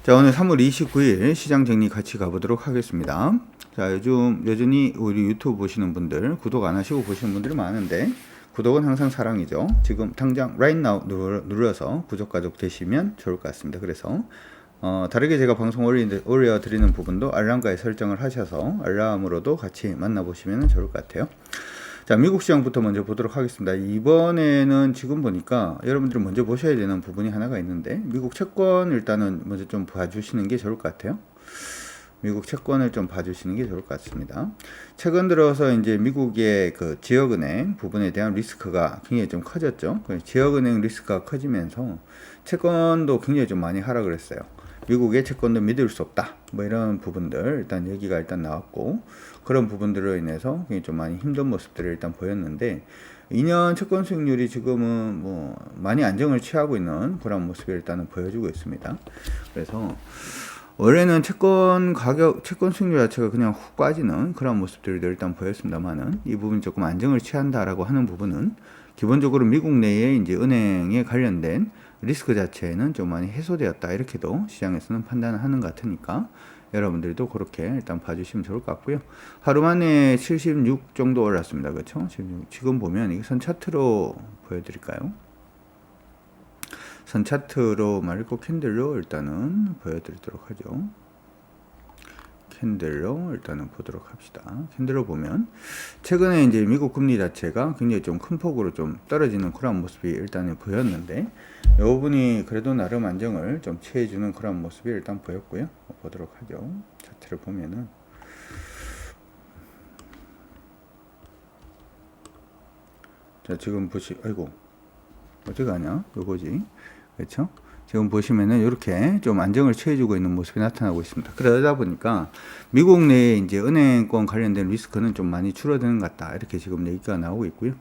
자, 오늘 3월 29일 시장 정리 같이 가보도록 하겠습니다. 자, 요즘 여전히 우리 유튜브 보시는 분들, 구독 안 하시고 보시는 분들이 많은데, 구독은 항상 사랑이죠. 지금 당장 right now 눌러서 구독가족 되시면 좋을 것 같습니다. 그래서 다르게 제가 방송 올려드리는 부분도 알람까지 설정을 하셔서 알람으로도 같이 만나보시면 좋을 것 같아요. 자, 미국 시장부터 먼저 보도록 하겠습니다. 이번에는 지금 보니까 여러분들이 먼저 보셔야 되는 부분이 하나가 있는데, 미국 채권 일단은 먼저 좀 봐주시는 게 좋을 것 같아요. 미국 채권을 좀 봐주시는 게 좋을 것 같습니다. 최근 들어서 이제 미국의 그 지역은행 부분에 대한 리스크가 굉장히 좀 커졌죠. 지역은행 리스크가 커지면서 채권도 굉장히 좀 많이 하락을 했어요. 미국의 채권도 믿을 수 없다. 뭐 이런 부분들 일단 얘기가 일단 나왔고, 그런 부분들로 인해서 굉장히 좀 많이 힘든 모습들을 일단 보였는데, 2년 채권 수익률이 지금은 뭐 많이 안정을 취하고 있는 그런 모습을 일단은 보여주고 있습니다. 그래서 원래는 채권 수익률 자체가 그냥 훅 빠지는 그런 모습들도 일단 보였습니다만은, 이 부분이 조금 안정을 취한다라고 하는 부분은 기본적으로 미국 내에 이제 은행에 관련된 리스크 자체는 좀 많이 해소되었다, 이렇게도 시장에서는 판단을 하는 것 같으니까 여러분들도 그렇게 일단 봐주시면 좋을 것 같고요. 하루 만에 76 정도 올랐습니다. 그렇죠? 지금 보면 이게 선 차트로 보여드릴까요? 선 차트로 말고 캔들로 일단은 보여드리도록 하죠. 캔들로 일단은 보도록 합시다. 캔들로 보면 최근에 이제 미국 금리 자체가 굉장히 좀 큰 폭으로 좀 떨어지는 그런 모습이 일단은 보였는데, 이 부분이 그래도 나름 안정을 좀 취해주는 그런 모습이 일단 보였고요. 보도록 하죠. 차트를 보면은 자, 지금 아이고 어디 가냐? 요거지. 그렇죠? 지금 보시면은 이렇게 좀 안정을 취해주고 있는 모습이 나타나고 있습니다. 그러다 보니까 미국 내에 이제 은행권 관련된 리스크는 좀 많이 줄어드는 것 같다, 이렇게 지금 얘기가 나오고 있고요.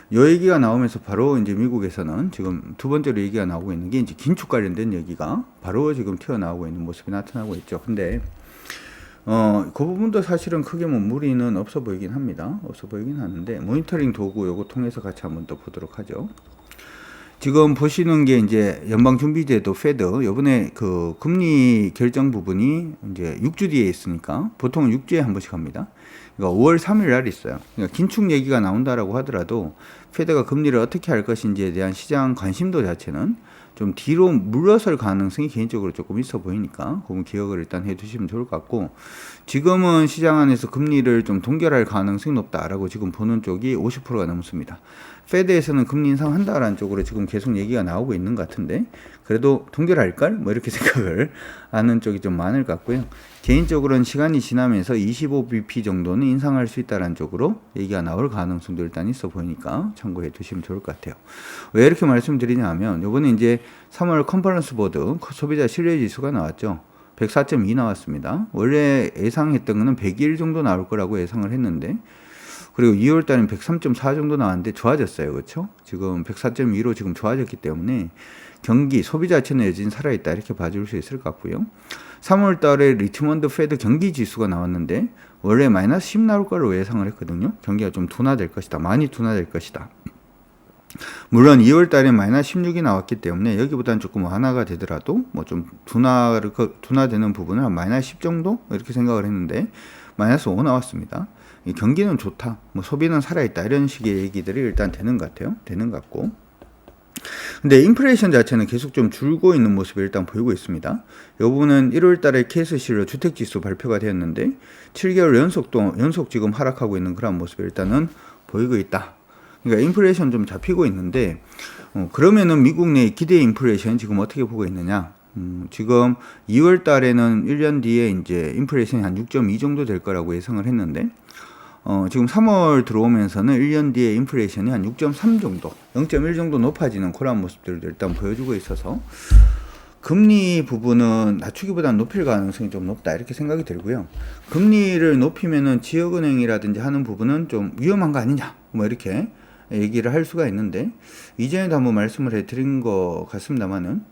이 얘기가 나오면서 바로 이제 미국에서는 지금 두 번째로 얘기가 나오고 있는 게 이제 긴축 관련된 얘기가 바로 지금 튀어나오고 있는 모습이 나타나고 있죠. 근데 그 부분도 사실은 크게 뭐 무리는 없어 보이긴 합니다. 없어 보이긴 하는데, 모니터링 도구 요거 통해서 같이 한번 더 보도록 하죠. 지금 보시는 게 이제 연방준비제도 페드 요번에 그 금리 결정 부분이 이제 6주 뒤에 있으니까 보통 6주에 한 번씩 합니다. 그러니까 5월 3일 날 있어요. 그러니까 긴축 얘기가 나온다라고 하더라도 페드가 금리를 어떻게 할 것인지에 대한 시장 관심도 자체는 좀 뒤로 물러설 가능성이 개인적으로 조금 있어 보이니까 그건 기억을 일단 해두시면 좋을 것 같고, 지금은 시장 안에서 금리를 좀 동결할 가능성이 높다라고 지금 보는 쪽이 50%가 넘습니다. 페드에서는 금리 인상한다라는 쪽으로 지금 계속 얘기가 나오고 있는 것 같은데, 그래도 동결할걸? 뭐 이렇게 생각을 하는 쪽이 좀 많을 것 같고요. 개인적으로는 시간이 지나면서 25bp 정도는 인상할 수 있다는 쪽으로 얘기가 나올 가능성도 일단 있어 보이니까 참고해 두시면 좋을 것 같아요. 왜 이렇게 말씀드리냐 하면, 요번에 이제 3월 컨퍼런스 보드 소비자 신뢰지수가 나왔죠. 104.2 나왔습니다. 원래 예상했던 거는 101 정도 나올 거라고 예상을 했는데, 그리고 2월 달엔 103.4 정도 나왔는데 좋아졌어요. 그렇죠? 지금 104.2로 지금 좋아졌기 때문에 경기, 소비 자체는 여전히 살아있다, 이렇게 봐줄 수 있을 것 같고요. 3월 달에 리치먼드 페드 경기 지수가 나왔는데 원래 마이너스 10 나올 거로 예상을 했거든요. 경기가 좀 둔화될 것이다. 많이 둔화될 것이다. 물론 2월 달에 마이너스 16이 나왔기 때문에 여기보다는 조금 완화가 되더라도 뭐 좀 둔화되는 부분은 한 마이너스 10 정도 이렇게 생각을 했는데 마이너스 5 나왔습니다. 이 경기는 좋다, 뭐 소비는 살아있다, 이런 식의 얘기들이 일단 되는 것 같아요. 되는 것 같고. 근데 인플레이션 자체는 계속 좀 줄고 있는 모습을 일단 보이고 있습니다. 이 부분은 1월 달에 KSC로 주택지수 발표가 되었는데 7개월 연속 지금 하락하고 있는 그런 모습을 일단은 보이고 있다. 그러니까 인플레이션 좀 잡히고 있는데, 그러면은 미국 내 기대 인플레이션 지금 어떻게 보고 있느냐? 지금 2월 달에는 1년 뒤에 이제 인플레이션이 한 6.2 정도 될 거라고 예상을 했는데, 지금 3월 들어오면서는 1년 뒤에 인플레이션이 한 6.3 정도, 0.1 정도 높아지는 그런 모습들도 일단 보여주고 있어서 금리 부분은 낮추기보다는 높일 가능성이 좀 높다, 이렇게 생각이 들고요. 금리를 높이면은 지역은행이라든지 하는 부분은 좀 위험한 거 아니냐, 뭐 이렇게 얘기를 할 수가 있는데, 이전에도 한번 말씀을 해드린 것 같습니다만은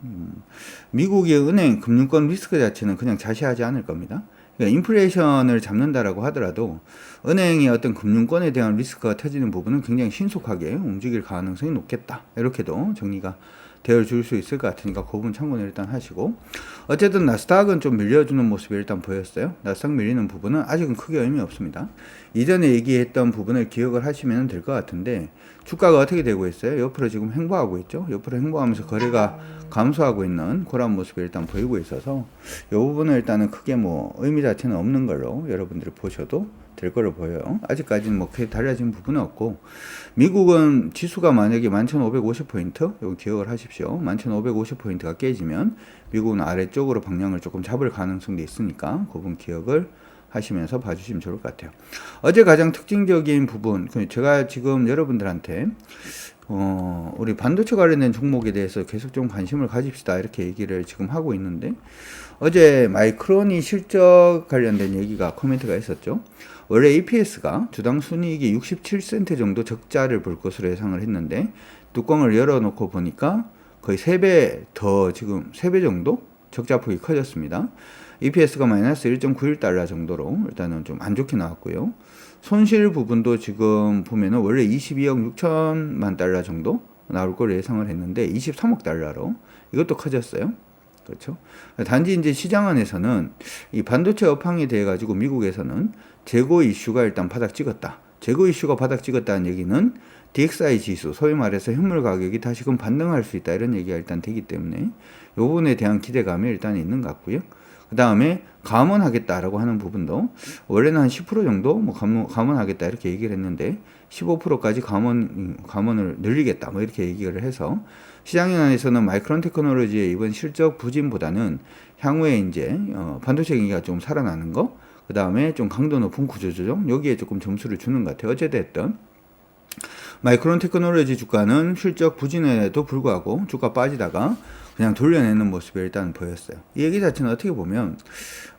미국의 은행 금융권 리스크 자체는 그냥 자시하지 않을 겁니다. 그러니까 인플레이션을 잡는다라고 하더라도 은행의 어떤 금융권에 대한 리스크가 터지는 부분은 굉장히 신속하게 움직일 가능성이 높겠다, 이렇게도 정리가 되어 줄 수 있을 것 같으니까 그 부분 참고는 일단 하시고, 어쨌든 나스닥은 좀 밀려주는 모습이 일단 보였어요. 나스닥 밀리는 부분은 아직은 크게 의미 없습니다. 이전에 얘기했던 부분을 기억을 하시면 될 것 같은데, 주가가 어떻게 되고 있어요? 옆으로 지금 횡보하고 있죠. 옆으로 횡보하면서 거래가 감소하고 있는 그런 모습이 일단 보이고 있어서 이 부분은 일단은 크게 뭐 의미 자체는 없는 걸로 여러분들이 보셔도 될 걸로 보여요. 아직까지는 뭐 크게 달라진 부분은 없고, 미국은 지수가 만약에 11,550포인트, 이거 기억을 하십시오. 11,550포인트가 깨지면 미국은 아래쪽으로 방향을 조금 잡을 가능성도 있으니까 그 부분 기억을 하시면서 봐주시면 좋을 것 같아요. 어제 가장 특징적인 부분, 제가 지금 여러분들한테 우리 반도체 관련된 종목에 대해서 계속 좀 관심을 가집시다 이렇게 얘기를 지금 하고 있는데, 어제 마이크론이 실적 관련된 얘기가 코멘트가 있었죠. 원래 EPS가 주당 순이익이 67센트 정도 적자를 볼 것으로 예상을 했는데, 뚜껑을 열어놓고 보니까 거의 3배 더, 지금 3배 정도 적자폭이 커졌습니다. EPS가 마이너스 1.91달러 정도로 일단은 좀 안 좋게 나왔고요. 손실 부분도 지금 보면은 원래 22억 6천만 달러 정도 나올 걸 예상을 했는데 23억 달러로 이것도 커졌어요. 그렇죠. 단지 이제 시장 안에서는 이 반도체 업황에 대해 가지고 미국에서는 재고 이슈가 일단 바닥 찍었다. 재고 이슈가 바닥 찍었다는 얘기는 DXY 지수, 소위 말해서 현물 가격이 다시금 반등할 수 있다 이런 얘기가 일단 되기 때문에 이 부분에 대한 기대감이 일단 있는 것 같고요. 그 다음에 감원하겠다라고 하는 부분도 원래는 한 10% 정도 뭐 감원하겠다 이렇게 얘기를 했는데 15%까지 감원을 늘리겠다 뭐 이렇게 얘기를 해서 시장 안에서는 마이크론 테크놀로지의 이번 실적 부진보다는 향후에 이제 반도체 경기가 좀 살아나는 거, 그 다음에 좀 강도 높은 구조조정 여기에 조금 점수를 주는 것 같아요. 어제됐든 마이크론 테크놀로지 주가는 실적 부진에도 불구하고 주가 빠지다가 그냥 돌려내는 모습이 일단 보였어요. 이 얘기 자체는 어떻게 보면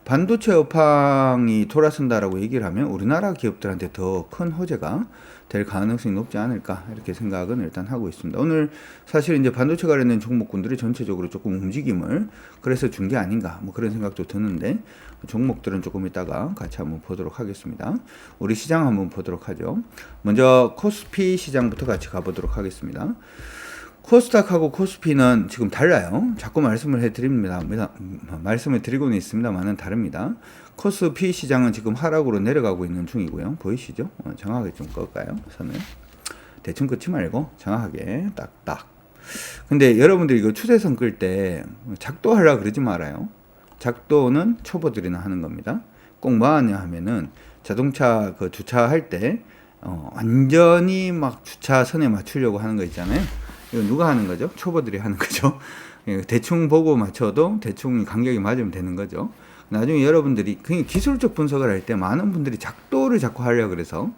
반도체 업황이 돌아선다라고 얘기를 하면 우리나라 기업들한테 더 큰 호재가 될 가능성이 높지 않을까 이렇게 생각은 일단 하고 있습니다. 오늘 사실 이제 반도체 관련된 종목군들이 전체적으로 조금 움직임을 그래서 준 게 아닌가 뭐 그런 생각도 드는데, 종목들은 조금 이따가 같이 한번 보도록 하겠습니다. 우리 시장 한번 보도록 하죠. 먼저 코스피 시장부터 같이 가보도록 하겠습니다. 코스닥하고 코스피는 지금 달라요. 자꾸 말씀을 해드립니다. 말씀을 드리고는 있습니다만은 다릅니다. 코스피 시장은 지금 하락으로 내려가고 있는 중이고요. 보이시죠? 정확하게 좀 끌까요? 선을. 대충 긋지 말고 정확하게 딱딱. 근데 여러분들이 이거 추세선 끌 때 작도하려고 그러지 말아요. 작도는 초보들이나 하는 겁니다. 꼭 뭐 하냐 하면은 자동차 그 주차할 때 완전히 막 주차선에 맞추려고 하는 거 있잖아요. 이거 누가 하는 거죠? 초보들이 하는 거죠. 대충 보고 맞춰도 대충 간격이 맞으면 되는 거죠. 나중에 여러분들이 그냥 기술적 분석을 할 때 많은 분들이 작도를 자꾸 하려고 그래서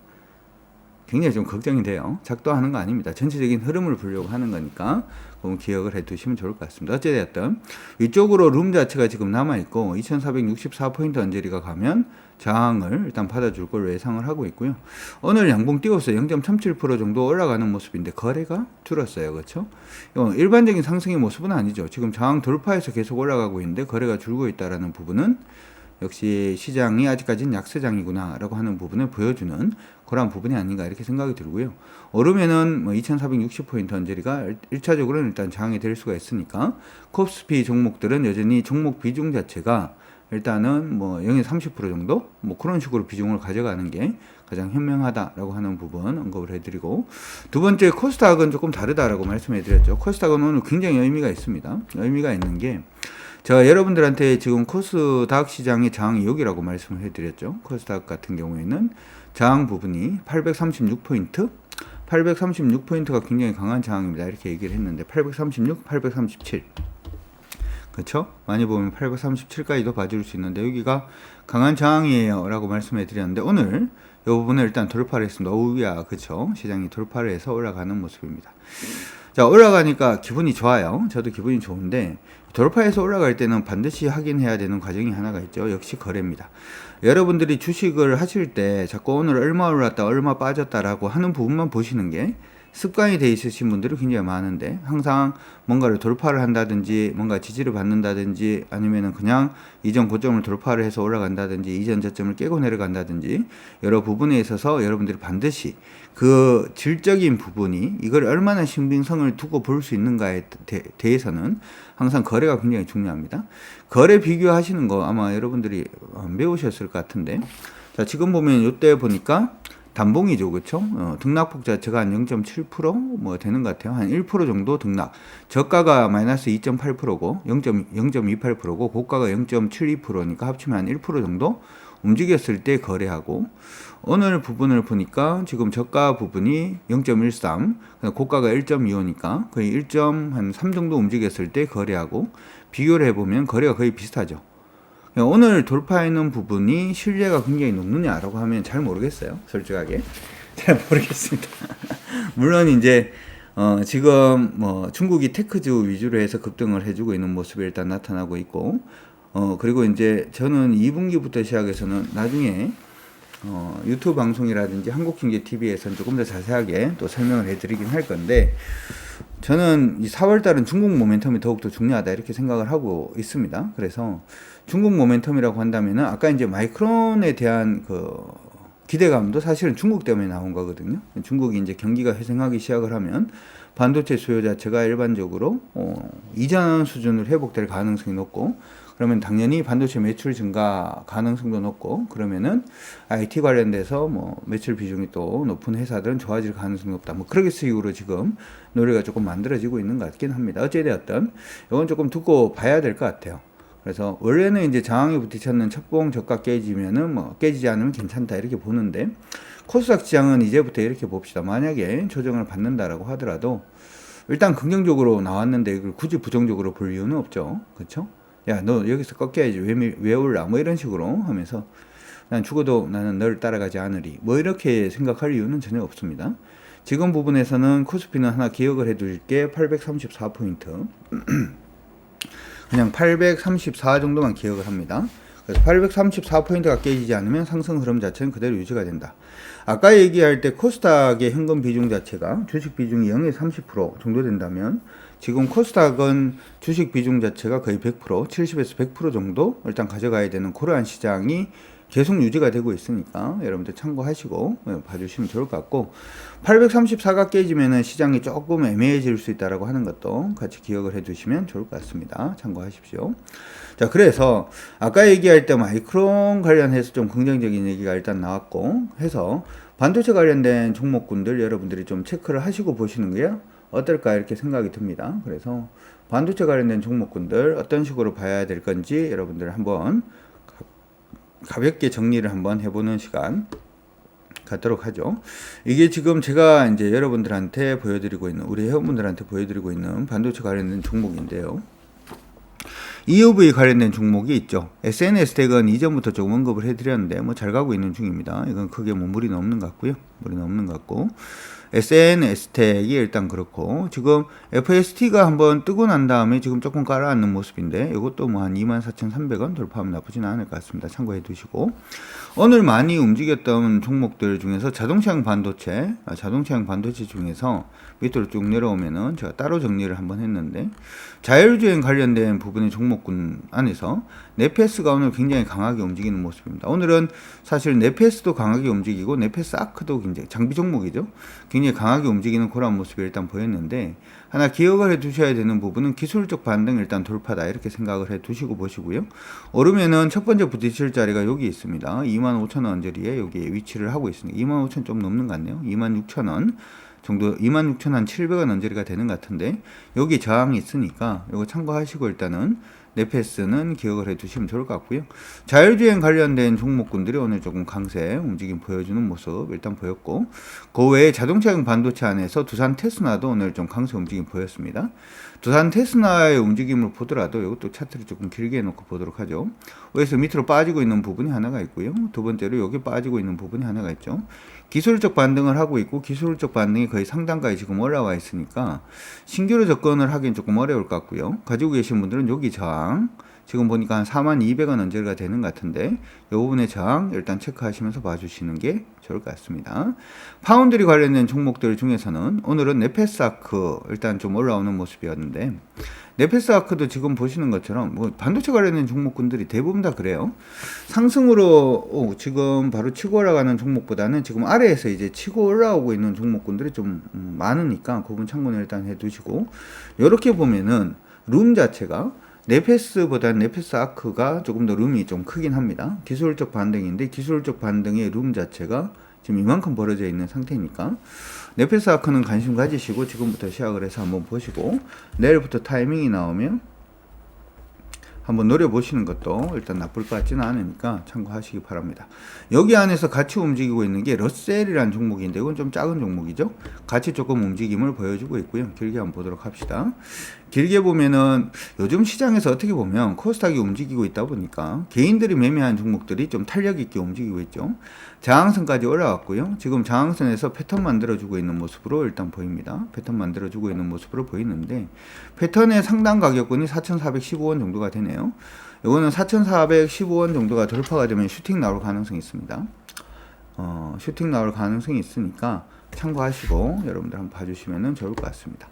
굉장히 좀 걱정이 돼요. 작도하는 거 아닙니다. 전체적인 흐름을 보려고 하는 거니까 그건 기억을 해 두시면 좋을 것 같습니다. 어찌됐든 위쪽으로 룸 자체가 지금 남아있고 2464포인트 언저리가 가면 저항을 일단 받아줄 걸로 예상을 하고 있고요. 오늘 양봉 띄웠어요. 0.37% 정도 올라가는 모습인데 거래가 줄었어요. 그렇죠? 일반적인 상승의 모습은 아니죠. 지금 저항 돌파해서 계속 올라가고 있는데 거래가 줄고 있다는 부분은 역시 시장이 아직까지는 약세장이구나 라고 하는 부분을 보여주는 그런 부분이 아닌가 이렇게 생각이 들고요. 오르면은 뭐 2460포인트 언저리가 1차적으로는 일단 저항이 될 수가 있으니까 코스피 종목들은 여전히 종목 비중 자체가 일단은 뭐 0에서 30% 정도 뭐 그런 식으로 비중을 가져가는 게 가장 현명하다라고 하는 부분 언급을 해드리고, 두 번째 코스닥은 조금 다르다라고 말씀해드렸죠. 코스닥은 오늘 굉장히 의미가 있습니다. 의미가 있는 게 제가 여러분들한테 지금 코스닥 시장의 저항이 여기라고 말씀을 해드렸죠. 코스닥 같은 경우에는 저항 부분이 836포인트, 836포인트가 굉장히 강한 저항입니다. 이렇게 얘기를 했는데 836, 837 그렇죠? 많이 보면 837까지도 봐줄 수 있는데 여기가 강한 저항이에요 라고 말씀해 드렸는데 오늘 이 부분을 일단 돌파를 했습니다. 오우야, 그렇죠? 시장이 돌파를 해서 올라가는 모습입니다. 자, 올라가니까 기분이 좋아요. 저도 기분이 좋은데 돌파해서 올라갈 때는 반드시 확인해야 되는 과정이 하나가 있죠. 역시 거래입니다. 여러분들이 주식을 하실 때 자꾸 오늘 얼마 올랐다 얼마 빠졌다라고 하는 부분만 보시는 게 습관이 돼 있으신 분들이 굉장히 많은데 항상 뭔가를 돌파를 한다든지 뭔가 지지를 받는다든지 아니면은 그냥 이전 고점을 돌파를 해서 올라간다든지 이전 저점을 깨고 내려간다든지 여러 부분에 있어서 여러분들이 반드시 그 질적인 부분이 이걸 얼마나 신빙성을 두고 볼 수 있는가에 대해서는 항상 거래가 굉장히 중요합니다. 거래 비교하시는 거 아마 여러분들이 배우셨을 것 같은데 자 지금 보면 이때 보니까 단봉이죠, 그렇죠? 등락폭 자체가 한 0.7%뭐 되는 것 같아요. 한 1% 정도 등락. 저가가 마이너스 2.8%고 0.28%고 고가가 0.72%니까 합치면 한 1% 정도 움직였을 때 거래하고 오늘 부분을 보니까 지금 저가 부분이 0.13, 고가가 1.25니까 거의 1.3 정도 움직였을 때 거래하고 비교를 해보면 거래가 거의 비슷하죠. 오늘 돌파하는 부분이 신뢰가 굉장히 높느냐라고 하면 잘 모르겠어요. 솔직하게. 잘 모르겠습니다. 물론 이제 지금 뭐 중국이 테크주 위주로 해서 급등을 해주고 있는 모습이 일단 나타나고 있고 그리고 이제 저는 2분기부터 시작해서는 나중에 유튜브 방송이라든지 한국경제TV에서는 조금 더 자세하게 또 설명을 해드리긴 할 건데 저는 이 4월달은 중국 모멘텀이 더욱더 중요하다 이렇게 생각을 하고 있습니다. 그래서 중국 모멘텀이라고 한다면은 아까 이제 마이크론에 대한 그 기대감도 사실은 중국 때문에 나온 거거든요. 중국이 이제 경기가 회생하기 시작을 하면 반도체 수요 자체가 일반적으로 이전 수준으로 회복될 가능성이 높고 그러면 당연히 반도체 매출 증가 가능성도 높고 그러면은 IT 관련돼서 뭐 매출 비중이 또 높은 회사들은 좋아질 가능성이 높다. 뭐 그렇게 식으로 지금 노래가 조금 만들어지고 있는 것 같긴 합니다. 어찌되었든 이건 조금 두고 봐야 될 것 같아요. 그래서 원래는 이제 저항에 부딪혔는 첫봉 저가 깨지면은 뭐 깨지지 않으면 괜찮다 이렇게 보는데 코스닥 시장은 이제부터 이렇게 봅시다. 만약에 조정을 받는다라고 하더라도 일단 긍정적으로 나왔는데 이걸 굳이 부정적으로 볼 이유는 없죠. 그렇죠? 야, 너 여기서 꺾여야지. 왜 올라? 뭐 이런 식으로 하면서 난 죽어도 나는 널 따라가지 않으리. 뭐 이렇게 생각할 이유는 전혀 없습니다. 지금 부분에서는 코스피는 하나 기억을 해둘게 834포인트. 그냥 834 정도만 기억을 합니다. 그래서 834포인트가 깨지지 않으면 상승 흐름 자체는 그대로 유지가 된다. 아까 얘기할 때 코스닥의 현금 비중 자체가 주식 비중이 0에서 30% 정도 된다면 지금 코스닥은 주식 비중 자체가 거의 100%, 70에서 100% 정도 일단 가져가야 되는 그러한 시장이 계속 유지가 되고 있으니까 여러분들 참고하시고 봐주시면 좋을 것 같고 834가 깨지면은 시장이 조금 애매해질 수 있다라고 하는 것도 같이 기억을 해두시면 좋을 것 같습니다. 참고하십시오. 자, 그래서 아까 얘기할 때 마이크론 관련해서 좀 긍정적인 얘기가 일단 나왔고 해서 반도체 관련된 종목군들 여러분들이 좀 체크를 하시고 보시는 게 어떨까 이렇게 생각이 듭니다. 그래서 반도체 관련된 종목군들 어떤 식으로 봐야 될 건지 여러분들 한번 가볍게 정리를 한번 해보는 시간 갖도록 하죠. 이게 지금 제가 이제 여러분들한테 보여드리고 있는 우리 회원분들한테 보여드리고 있는 반도체 관련된 종목인데요. EUV 관련된 종목이 있죠. SNS텍은 이전부터 조금 언급을 해드렸는데 뭐 잘 가고 있는 중입니다. 이건 크게 뭐 무리는 없는 것 같고요. 무리는 없는 것 같고 SNS텍이 일단 그렇고 지금 FST가 한번 뜨고 난 다음에 지금 조금 깔아앉는 모습인데 이것도 뭐 한 24,300원 돌파하면 나쁘지는 않을 것 같습니다. 참고해 두시고 오늘 많이 움직였던 종목들 중에서 자동차용 반도체 중에서 밑으로 쭉 내려오면은 제가 따로 정리를 한번 했는데 자율주행 관련된 부분의 종목군 안에서 네페스가 오늘 굉장히 강하게 움직이는 모습입니다. 오늘은 사실 네페스도 강하게 움직이고 네페스 아크도 굉장히 장비 종목이죠. 굉장히 강하게 움직이는 그런 모습이 일단 보였는데 하나 기억을 해 두셔야 되는 부분은 기술적 반등 일단 돌파다 이렇게 생각을 해 두시고 보시고요. 오르면은 첫 번째 부딪힐 자리가 여기 있습니다. 25,000원 자리에 여기에 위치를 하고 있습니다. 25,000원 좀 넘는 것 같네요. 26,000원 정도 26,700원 언저리가 되는 것 같은데 여기 저항이 있으니까 이거 참고하시고 일단은 네페스는 기억을 해 두시면 좋을 것 같고요. 자율주행 관련된 종목군들이 오늘 조금 강세 움직임 보여주는 모습 일단 보였고 그 외에 자동차용 반도체 안에서 두산 테스나도 오늘 좀 강세 움직임 보였습니다. 두산 테스나의 움직임을 보더라도 이것도 차트를 조금 길게 해놓고 보도록 하죠. 여기서 밑으로 빠지고 있는 부분이 하나가 있고요. 두 번째로 여기 빠지고 있는 부분이 하나가 있죠. 기술적 반등을 하고 있고 기술적 반등이 거의 상단까지 지금 올라와 있으니까 신규로 접근을 하긴 조금 어려울 것 같고요. 가지고 계신 분들은 여기 저항 지금 보니까 한 42,200원 언저리가 되는 것 같은데 이 부분의 저항 일단 체크하시면서 봐주시는 게 좋을 것 같습니다. 파운드리 관련된 종목들 중에서는 오늘은 네페스아크 일단 좀 올라오는 모습이었는데 네페스아크도 지금 보시는 것처럼 뭐 반도체 관련된 종목군들이 대부분 다 그래요. 상승으로 지금 바로 치고 올라가는 종목보다는 지금 아래에서 이제 치고 올라오고 있는 종목군들이 좀 많으니까 그분 참고는 일단 해두시고 이렇게 보면은 룸 자체가 네페스보다는 네페스아크가 조금 더 룸이 좀 크긴 합니다. 기술적 반등인데 기술적 반등의 룸 자체가 지금 이만큼 벌어져 있는 상태니까 네페스아크는 관심 가지시고 지금부터 시작을 해서 한번 보시고 내일부터 타이밍이 나오면 한번 노려보시는 것도 일단 나쁠 것 같지는 않으니까 참고하시기 바랍니다. 여기 안에서 같이 움직이고 있는 게 러셀이라는 종목인데 이건 좀 작은 종목이죠. 같이 조금 움직임을 보여주고 있고요. 길게 한번 보도록 합시다. 길게 보면은 요즘 시장에서 어떻게 보면 코스닥이 움직이고 있다 보니까 개인들이 매매한 종목들이 좀 탄력 있게 움직이고 있죠. 저항선까지 올라왔고요. 지금 저항선에서 패턴 만들어주고 있는 모습으로 일단 보입니다. 패턴 만들어주고 있는 모습으로 보이는데 패턴의 상단 가격권이 4,415원 정도가 되네요. 이거는 4,415원 정도가 돌파가 되면 슈팅 나올 가능성이 있습니다. 슈팅 나올 가능성이 있으니까 참고하시고 여러분들 한번 봐주시면 좋을 것 같습니다.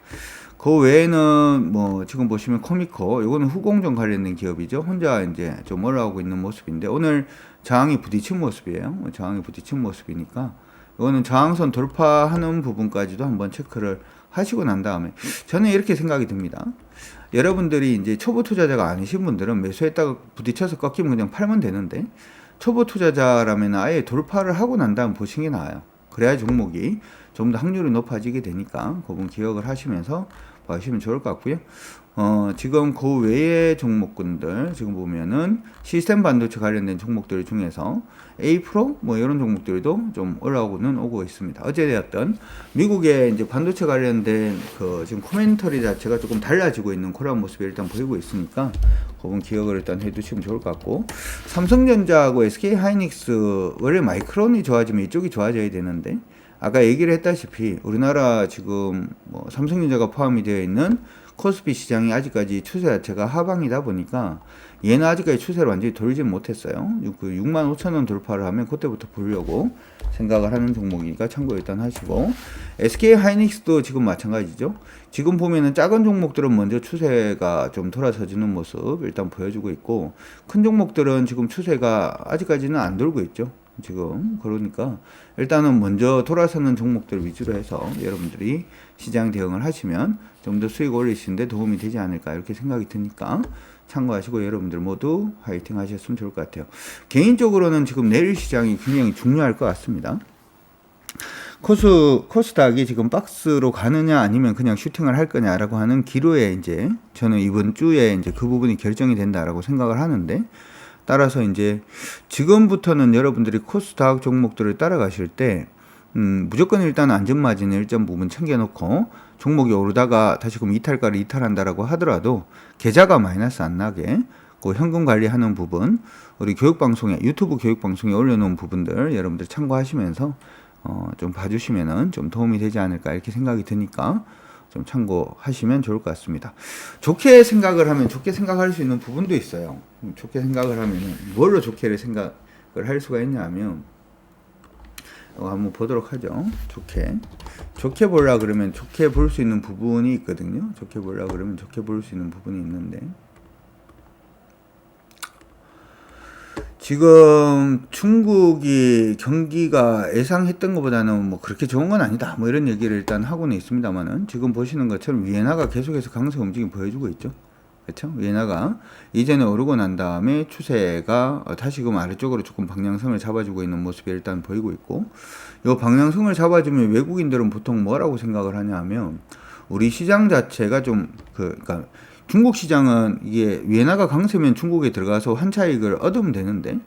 그 외에는 뭐 지금 보시면 코미코 이거는 후공정 관련된 기업이죠. 혼자 이제 좀 올라오고 있는 모습인데 오늘 저항이 부딪힌 모습이에요. 저항이 부딪힌 모습이니까 이거는 저항선 돌파하는 부분까지도 한번 체크를 하시고 난 다음에 저는 이렇게 생각이 듭니다. 여러분들이 이제 초보 투자자가 아니신 분들은 매수했다가 부딪혀서 꺾이면 그냥 팔면 되는데 초보 투자자라면 아예 돌파를 하고 난 다음 보시는 게 나아요. 그래야 종목이 좀 더 확률이 높아지게 되니까 그건 기억을 하시면서 보시면 좋을 것 같고요. 지금 그 외의 종목군들 지금 보면은 시스템 반도체 관련된 종목들 중에서 A-프로 뭐 이런 종목들도 좀 올라오고는 오고 있습니다. 어제되었던 미국의 이제 반도체 관련된 그 지금 코멘터리 자체가 조금 달라지고 있는 그런 모습이 일단 보이고 있으니까 그건 기억을 일단 해두시면 좋을 것 같고 삼성전자하고 SK 하이닉스 원래 마이크론이 좋아지면 이쪽이 좋아져야 되는데 아까 얘기를 했다시피 우리나라 지금 뭐 삼성전자가 포함이 되어 있는 코스피 시장이 아직까지 추세 자체가 하방이다 보니까 얘는 아직까지 추세를 완전히 돌지 못했어요. 그 65,000원 돌파를 하면 그때부터 보려고 생각을 하는 종목이니까 참고 일단 하시고 SK 하이닉스도 지금 마찬가지죠. 지금 보면은 작은 종목들은 먼저 추세가 좀 돌아서지는 모습 일단 보여주고 있고 큰 종목들은 지금 추세가 아직까지는 안 돌고 있죠. 지금 그러니까 일단은 먼저 돌아서는 종목들 위주로 해서 여러분들이 시장 대응을 하시면 좀 더 수익 올리시는데 도움이 되지 않을까 이렇게 생각이 드니까 참고하시고 여러분들 모두 화이팅 하셨으면 좋을 것 같아요. 개인적으로는 지금 내일 시장이 굉장히 중요할 것 같습니다. 코스닥이 지금 박스로 가느냐 아니면 그냥 슈팅을 할 거냐라고 하는 기로에 이제 저는 이번 주에 이제 그 부분이 결정이 된다라고 생각을 하는데 따라서 이제 지금부터는 여러분들이 코스닥 종목들을 따라가실 때 무조건 일단 안전마진 일정 부분 챙겨놓고 종목이 오르다가 다시금 이탈가를 이탈한다라고 하더라도 계좌가 마이너스 안 나게 그 현금 관리하는 부분 우리 교육방송에 유튜브 교육방송에 올려놓은 부분들 여러분들 참고하시면서 좀 봐주시면은 좀 도움이 되지 않을까 이렇게 생각이 드니까 좀 참고하시면 좋을 것 같습니다. 좋게 생각을 하면 좋게 생각할 수 있는 부분도 있어요. 좋게 생각을 하면은 뭘로 좋게를 생각을 할 수가 있냐 하면 한번 보도록 하죠. 좋게 보려 그러면 좋게 볼 수 있는 부분이 있거든요. 좋게 보려 그러면 좋게 볼 수 있는 부분이 있는데 지금 중국이 경기가 예상했던 것보다는 뭐 그렇게 좋은 건 아니다. 뭐 이런 얘기를 일단 하고는 있습니다만은 지금 보시는 것처럼 위에나가 계속해서 강세 움직임 보여주고 있죠. 그렇죠? 위에나가 이전에 오르고 난 다음에 추세가 다시금 아래쪽으로 조금 방향성을 잡아주고 있는 모습이 일단 보이고 있고 이 방향성을 잡아주면 외국인들은 보통 뭐라고 생각을 하냐 하면 우리 시장 자체가 좀 그러니까 중국 시장은 이게 위에나가 강세면 중국에 들어가서 환차익을 얻으면 되는데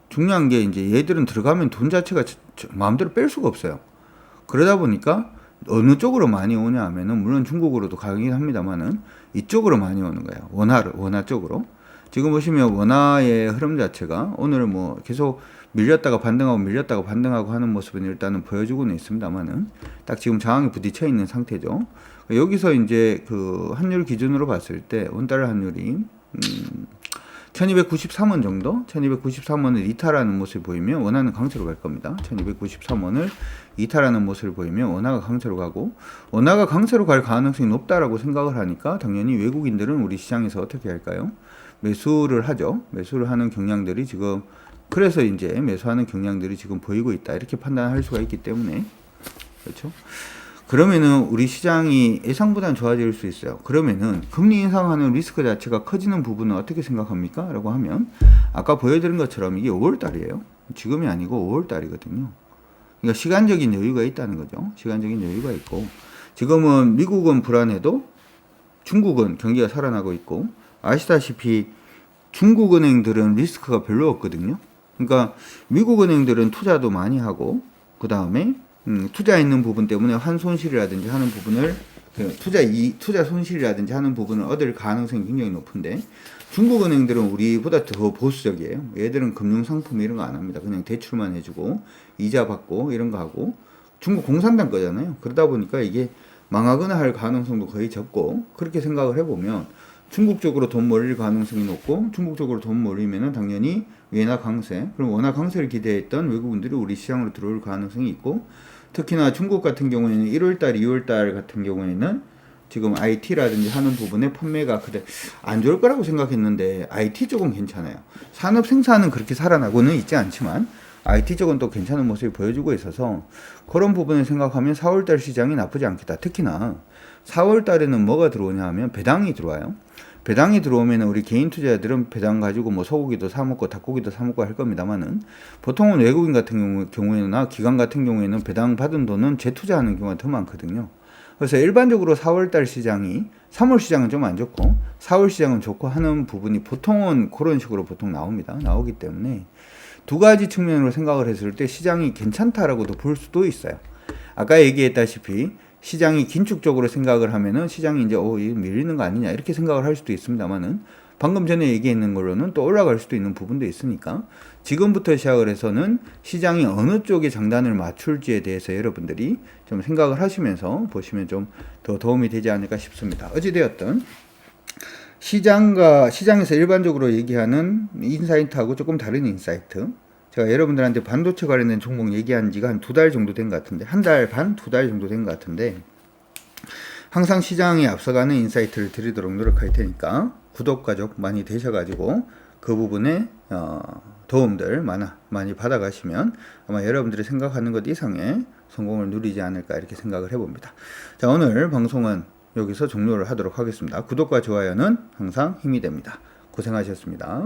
중요한 게 이제 얘들은 들어가면 돈 자체가 마음대로 뺄 수가 없어요. 그러다 보니까 어느 쪽으로 많이 오냐 하면은 물론 중국으로도 가긴 합니다만은 이쪽으로 많이 오는 거예요. 원화 쪽으로. 지금 보시면 원화의 흐름 자체가 오늘 뭐 계속 밀렸다가 반등하고 하는 모습은 일단은 보여주고는 있습니다만은 딱 지금 저항이 부딪혀 있는 상태죠. 여기서 이제 그 환율 기준으로 봤을 때 원달러 환율이 1293원 정도, 1293원을 이탈하는 모습을 보이면 원화는 강세로 갈 겁니다. 1293원을 이탈하는 모습을 보이면 원화가 강세로 가고, 원화가 강세로 갈 가능성이 높다라고 생각을 하니까 당연히 외국인들은 우리 시장에서 어떻게 할까요? 매수를 하죠. 매수를 하는 경향들이 지금, 그래서 이제 매수하는 경향들이 지금 보이고 있다, 이렇게 판단할 수가 있기 때문에, 그렇죠? 그러면은 우리 시장이 예상보다는 좋아질 수 있어요. 그러면은 금리 인상하는 리스크 자체가 커지는 부분은 어떻게 생각합니까? 라고 하면 아까 보여드린 것처럼 이게 5월 달이에요. 지금이 아니고 5월 달이거든요. 그러니까 시간적인 여유가 있다는 거죠. 시간적인 여유가 있고, 지금은 미국은 불안해도 중국은 경기가 살아나고 있고, 아시다시피 중국 은행들은 리스크가 별로 없거든요. 그러니까 미국 은행들은 투자도 많이 하고, 그 다음에 투자 있는 부분 때문에 환손실이라든지 하는 부분을, 투자 손실이라든지 하는 부분을 얻을 가능성이 굉장히 높은데, 중국 은행들은 우리보다 더 보수적이에요. 얘들은 금융상품 이런 거 안 합니다. 그냥 대출만 해주고 이자 받고 이런 거 하고, 중국 공산당 거잖아요. 그러다 보니까 이게 망하거나 할 가능성도 거의 적고, 그렇게 생각을 해보면 중국 쪽으로 돈 몰릴 가능성이 높고, 중국 쪽으로 돈 몰리면은 당연히 외화 강세, 그럼 원화 강세를 기대했던 외국인들이 우리 시장으로 들어올 가능성이 있고, 특히나 중국 같은 경우에는 1월달, 2월달 같은 경우에는 지금 IT라든지 하는 부분에 판매가 그래 안 좋을 거라고 생각했는데 IT 쪽은 괜찮아요. 산업 생산은 그렇게 살아나고는 있지 않지만 IT 쪽은 또 괜찮은 모습을 보여주고 있어서, 그런 부분을 생각하면 4월달 시장이 나쁘지 않겠다. 특히나 4월달에는 뭐가 들어오냐 하면 배당이 들어와요. 배당이 들어오면 우리 개인 투자자들은 배당 가지고 뭐 소고기도 사 먹고 닭고기도 사 먹고 할 겁니다만은, 보통은 외국인 같은 경우에나 기관 같은 경우에는 배당 받은 돈은 재투자하는 경우가 더 많거든요. 그래서 일반적으로 4월달 시장이, 3월 시장은 좀 안 좋고 4월 시장은 좋고 하는 부분이 보통은 그런 식으로 보통 나오기 때문에 두 가지 측면으로 생각을 했을 때 시장이 괜찮다라고도 볼 수도 있어요. 아까 얘기했다시피 시장이 긴축적으로 생각을 하면은 시장이 이제 이거 밀리는 거 아니냐 이렇게 생각을 할 수도 있습니다만은, 방금 전에 얘기했는 걸로는 또 올라갈 수도 있는 부분도 있으니까 지금부터 시작을 해서는 시장이 어느 쪽에 장단을 맞출지에 대해서 여러분들이 좀 생각을 하시면서 보시면 좀 더 도움이 되지 않을까 싶습니다. 어찌되었든 시장에서 일반적으로 얘기하는 인사이트하고 조금 다른 인사이트, 제가 여러분들한테 반도체 관련된 종목 얘기한 지가 한 2달 정도 된 것 같은데, 1달 반, 2달 정도 된 것 같은데, 항상 시장에 앞서가는 인사이트를 드리도록 노력할 테니까 구독과 좀 많이 되셔가지고 그 부분에 도움들 많이 받아가시면 아마 여러분들이 생각하는 것 이상의 성공을 누리지 않을까 이렇게 생각을 해봅니다. 자, 오늘 방송은 여기서 종료를 하도록 하겠습니다. 구독과 좋아요는 항상 힘이 됩니다. 고생하셨습니다.